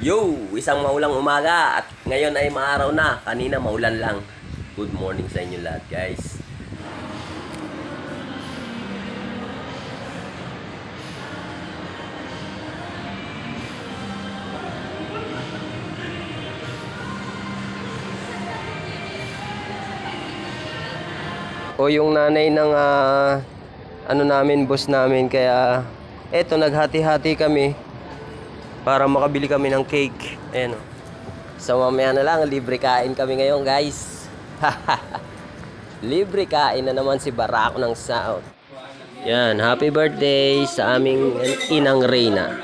Yo! Isang maulang umaga at ngayon ay maaraw na. Kanina maulan lang. Good morning sa inyo lahat, guys. O yung nanay ng ano namin, boss namin, kaya eto naghati-hati kami para makabili kami ng cake. Ayan o. So mamaya na lang, libre kain kami ngayon, guys. Libre kain na naman si Barako ng South. Yan, happy birthday sa aming inang Reyna.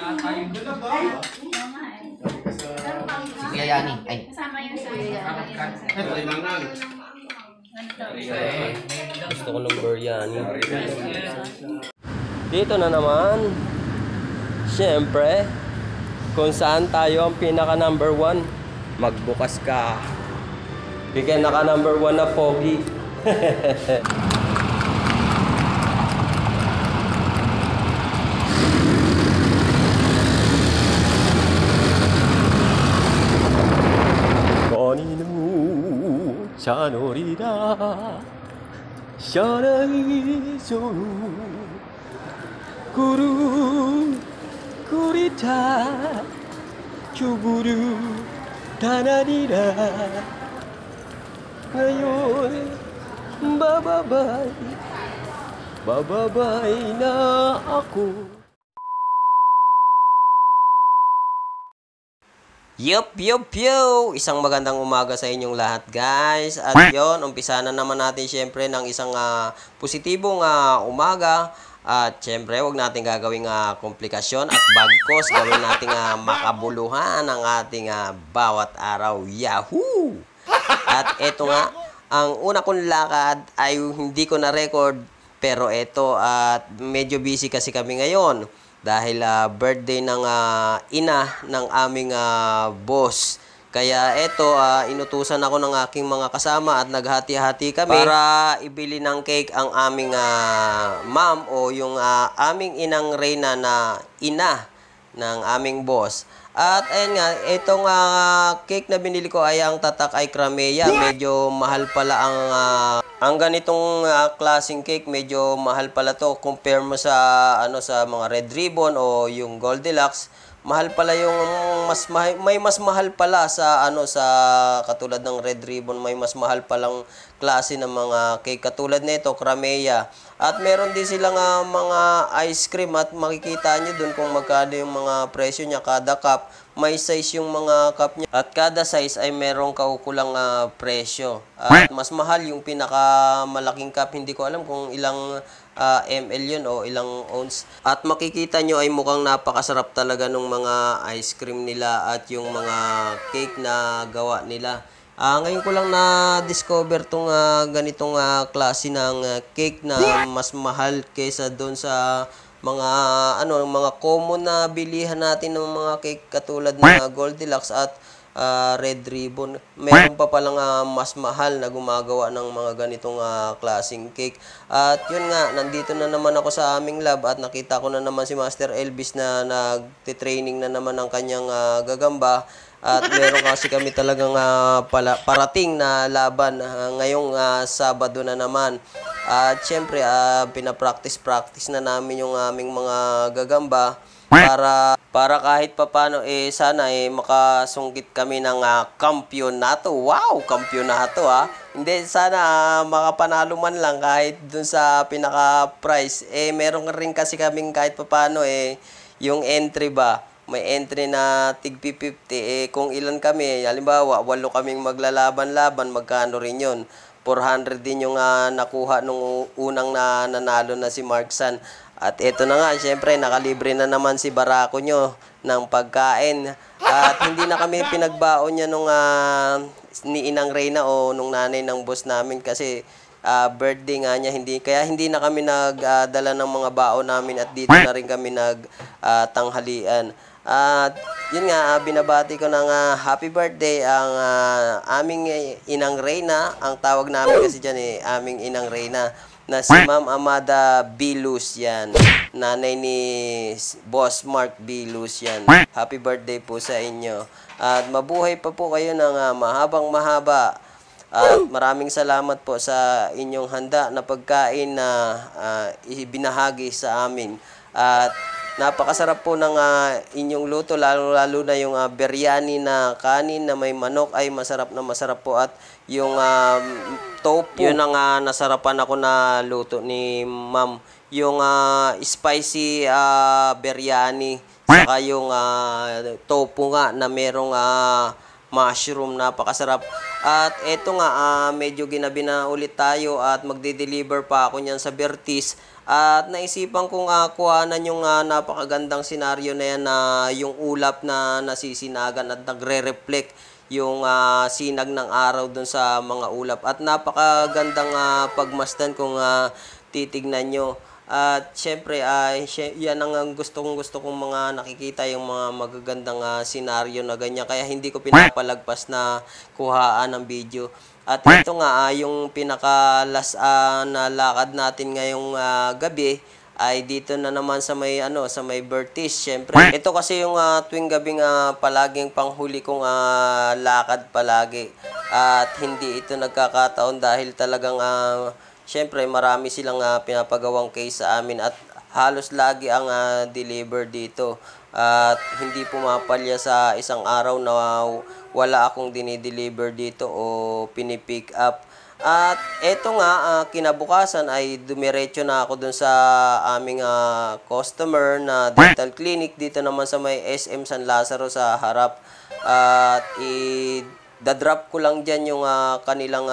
Si Kuya Yani. Ay. Kasama yun sa Gusto ko ng biryani. Dito na naman, syempre, kung saan tayo ang pinaka number 1, magbukas ka. Bigyan naka number 1 na pogi. Kanino sa norida Shanai sonu Kuru kurita Chuburu tananira Ngayon bababay Bababay na ako. Yup! Isang magandang umaga sa inyong lahat, guys. At yon, umpisa na naman natin syempre ng isang positibong umaga. At syempre, huwag natin gagawing komplikasyon at bagkos. Gawin natin makabuluhan ang ating bawat araw. Yahoo! At eto nga, ang una kong lakad ay hindi ko na-record. Pero eto, at medyo busy kasi kami ngayon. Dahil birthday ng ina ng aming boss. Kaya eto, inutusan ako ng aking mga kasama at naghati-hati kami para ibili ng cake ang aming ma'am o yung aming inang Reyna na ina ng aming boss. At ayun nga, itong cake na binili ko ay ang tatak ay Cramea. Medyo mahal pala ang ganitong klaseng cake, medyo mahal pala to compare mo sa sa mga Red Ribbon o yung Goldilocks. Mahal pala yung may mas mahal pala sa sa katulad ng Red Ribbon, may mas mahal palang klase ng mga cake katulad nito Cramea. At meron din silang mga ice cream at makikita nyo dun kung magkano yung mga presyo niya kada cup. May size yung mga cup niya at kada size ay merong kaukulang presyo. At mas mahal yung pinakamalaking cup, hindi ko alam kung ilang ml yun o ilang ounce. At makikita nyo ay mukhang napakasarap talaga ng mga ice cream nila at yung mga cake na gawa nila. Ngayon ko lang na-discover tong ganitong klase ng cake na mas mahal kaysa doon sa mga mga common na bilihan natin ng mga cake katulad ng Goldilocks at Red Ribbon. Meron pa palang mas mahal na gumagawa ng mga ganitong klaseng cake. At yun nga, nandito na naman ako sa aming lab at nakita ko na naman si Master Elvis na nagte-training na naman ng kanyang gagamba. At meron kasi kami talagang parating na laban ngayong Sabado na naman. At syempre, pinapractice na namin yung aming mga gagamba para kahit papano sana makasungkit kami ng kampyonato. Wow, kampyonato Hindi sana makapanalo man lang kahit dun sa pinaka prize. Meron rin kasi kaming kahit papano yung entry ba. May entry na tig 50. Kung ilan kami, halimbawa 8 kaming maglalaban-laban, magkano rin yun? 400 din yung nakuha nung unang nanalo na si Mark San. At eto na nga, syempre nakalibre na naman si Barako nyo ng pagkain. At hindi na kami pinagbaon niya nung ni Inang Reyna o nung nanay ng boss namin kasi birthday nga niya, kaya hindi na kami nagdala ng mga baon namin at dito na rin kami nagtanghalian. At yun nga, binabati ko ng happy birthday ang aming Inang Reyna. Ang tawag namin kasi dyan aming Inang Reyna. na si Ma'am Amada Bilus yan. Nanay ni Boss Mark Bilus yan. Happy birthday po sa inyo. At mabuhay pa po kayo ng mahabang mahaba. At maraming salamat po sa inyong handa na pagkain na ibinahagi sa amin. At napakasarap po ng inyong luto, lalo na yung biryani na kanin na may manok ay masarap na masarap po. At yung tofu, yun ang nasarapan ako na luto ni Ma'am. Yung spicy biryani, saka yung tofu nga na merong mushroom, napakasarap. At eto nga, medyo ginabi na ulit tayo at magde-deliver pa ako niyan sa Bertis. At naisipan kong kuhanan yung napakagandang senaryo na yan, na yung ulap na nasisinagan at nagre-reflect yung sinag ng araw dun sa mga ulap. At napakagandang pagmasdan kung titignan nyo. At syempre, yan ang gusto kong mga nakikita, yung mga magagandang senaryo na ganyan. Kaya hindi ko pinapalagpas na kuhaan ng video. At ito nga, yung pinaka-last na lakad natin ngayong gabi ay dito na naman sa may sa may Bertis. Syempre, ito kasi yung tuwing gabing palaging panghuli kong lakad palagi. At hindi ito nagkakataon dahil talagang syempre marami silang pinapagawang case sa amin at halos lagi ang deliver dito. At hindi pumapalya sa isang araw na wala akong dinideliver dito o pinipick up. At eto nga, kinabukasan ay dumiretso na ako dun sa aming customer na dental clinic dito naman sa may SM San Lazaro sa harap. At dadrop ko lang dyan yung kanilang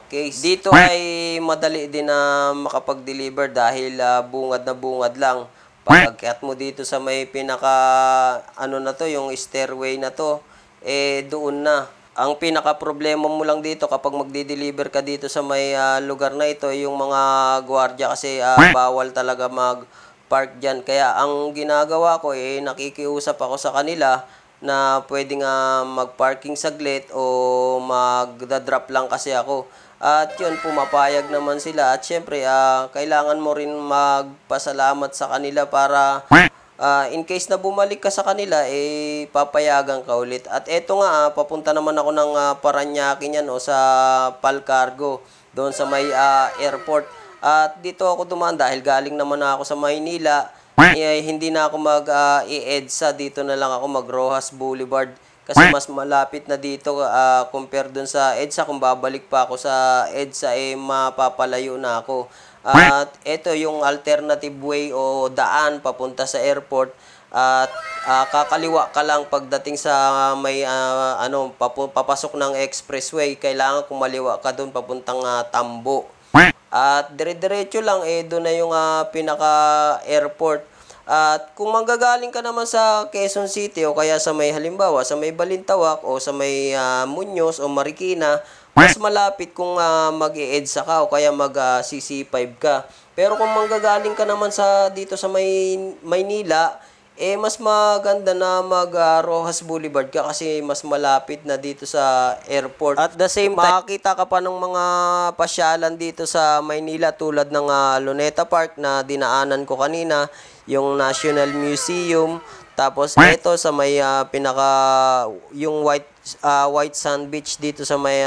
case. Dito ay madali din na makapag-deliver dahil bungad na bungad lang. Pag-akyat mo dito sa may pinaka na to, yung stairway na to, doon na. Ang pinaka problema mo lang dito kapag magdi-deliver ka dito sa may lugar na ito, yung mga gwardiya kasi bawal talaga mag-park dyan. Kaya ang ginagawa ko nakikiusap ako sa kanila na pwede nga mag-parking saglit o magdadrop lang kasi ako. At yun, pumapayag naman sila. At syempre, kailangan mo rin magpasalamat sa kanila para in case na bumalik ka sa kanila, papayagan ka ulit. At eto nga, papunta naman ako ng Paranaque niyan sa Palcargo, doon sa may airport. At dito ako dumaan dahil galing naman ako sa Maynila. Hindi na ako mag-EDSA, dito na lang ako mag-Rojas Boulevard. Kasi mas malapit na dito compare dun sa EDSA. Kung babalik pa ako sa EDSA, mapapalayo na ako. At ito yung alternative way o daan papunta sa airport. At kakaliwa ka lang pagdating sa may papasok ng expressway. Kailangan kumaliwa ka dun papuntang Tambo. At dire-diretso lang doon na yung pinaka-airport. At kung manggagaling ka naman sa Quezon City o kaya sa may halimbawa sa may Balintawak o sa may Muñoz o Marikina, mas malapit kung mag-EDSA ka o kaya mag-CC5 ka. Pero kung manggagaling ka naman dito sa may Maynila, mas maganda na mag-Rojas Boulevard ka kasi mas malapit na dito sa airport. At the same time, makakita ka pa ng mga pasyalan dito sa Maynila tulad ng Luneta Park na dinaanan ko kanina, yung National Museum. Tapos ito sa may yung White Sand Beach dito sa may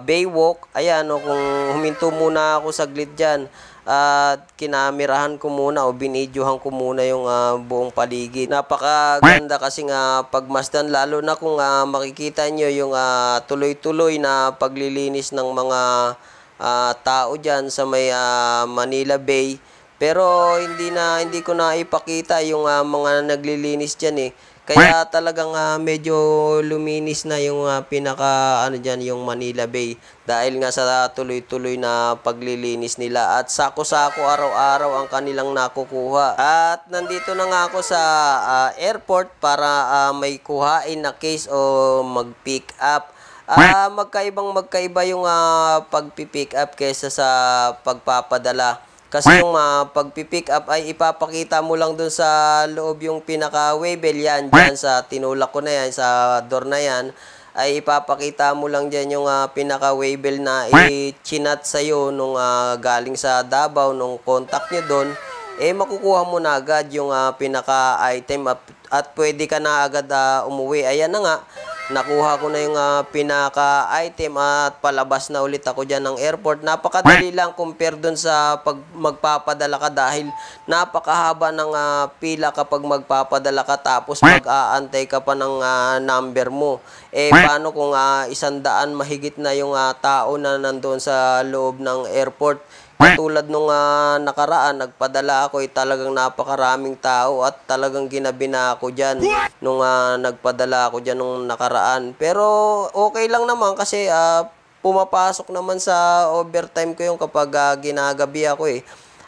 Baywalk. Ayan, kung huminto muna ako saglit dyan at kinamerahan ko muna o binidyohan ko muna yung buong paligid. Napakaganda kasi pagmasdan, lalo na kung makikita nyo yung tuloy-tuloy na paglilinis ng mga tao dyan sa may Manila Bay. Pero hindi ko na ipakita yung mga naglilinis dyan Kaya talagang medyo luminis na yung pinaka dyan, yung Manila Bay, dahil nga sa tuloy-tuloy na paglilinis nila at sako-sako araw-araw ang kanilang nakukuha. At nandito na nga ako sa airport para may kuhain na case o mag-pick up. Magkaiba yung pag-pick up kaysa sa pagpapadala. Kasi yung pag-pick up ay ipapakita mo lang dun sa loob yung pinaka-waybill yan, dyan sa tinulak ko na yan, sa door na yan. ay ipapakita mo lang dyan yung pinaka-waybill na i-chinat sa'yo nung galing sa Davao, nung contact nyo doon, makukuha mo na agad yung pinaka-item at pwede ka na agad umuwi. Ayan na nga, nakuha ko na yung pinaka-item at palabas na ulit ako dyan ng airport. Napakadali lang compare dun sa pag magpapadala ka dahil napakahaba ng pila kapag magpapadala ka tapos mag-aantay ka pa ng number mo. Paano kung 100 mahigit na yung tao na nandoon sa loob ng airport? Katulad nung nakaraan, nagpadala ako, talagang napakaraming tao at talagang ginabi na ako dyan nung nagpadala ako dyan nung nakaraan. Pero okay lang naman kasi pumapasok naman sa overtime ko yung kapag ginagabi ako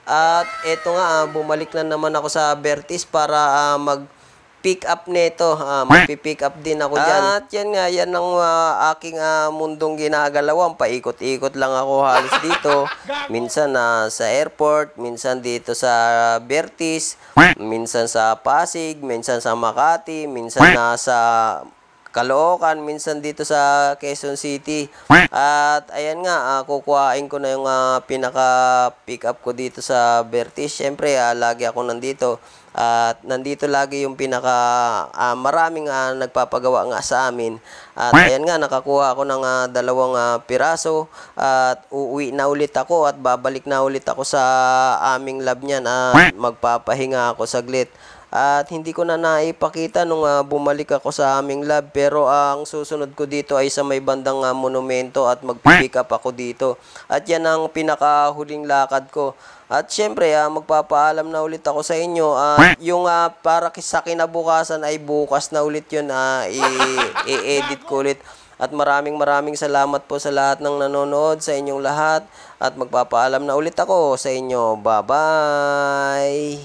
At eto nga, bumalik na naman ako sa Vertis para mag-pick up nito. Magpi-pick up din ako dyan. At yan nga, yan ang aking mundong ginagalawan. Paikot-ikot lang ako halos dito. Minsan sa airport, minsan dito sa Vertis, minsan sa Pasig, minsan sa Makati, minsan sa Caloocan, minsan dito sa Quezon City. At ayan nga, kukuhain ko na yung pinaka-pick up ko dito sa Vertis. Siyempre, lagi ako nandito. At nandito lagi yung maraming nagpapagawa nga sa amin. At ayan nga, nakakuha ako ng 2 piraso. At uuwi na ulit ako at babalik na ulit ako sa aming lab niyan. At magpapahinga ako saglit. At hindi ko na naipakita nung bumalik ako sa aming lab. Pero ang susunod ko dito ay sa may bandang monumento at mag-pick up ako dito. At yan ang pinakahuling lakad ko. At syempre, magpapaalam na ulit ako sa inyo. Yung para sa kinabukasan ay bukas na ulit yun. I-edit ko ulit. At maraming salamat po sa lahat ng nanonood, sa inyong lahat. At magpapaalam na ulit ako sa inyo. Bye-bye!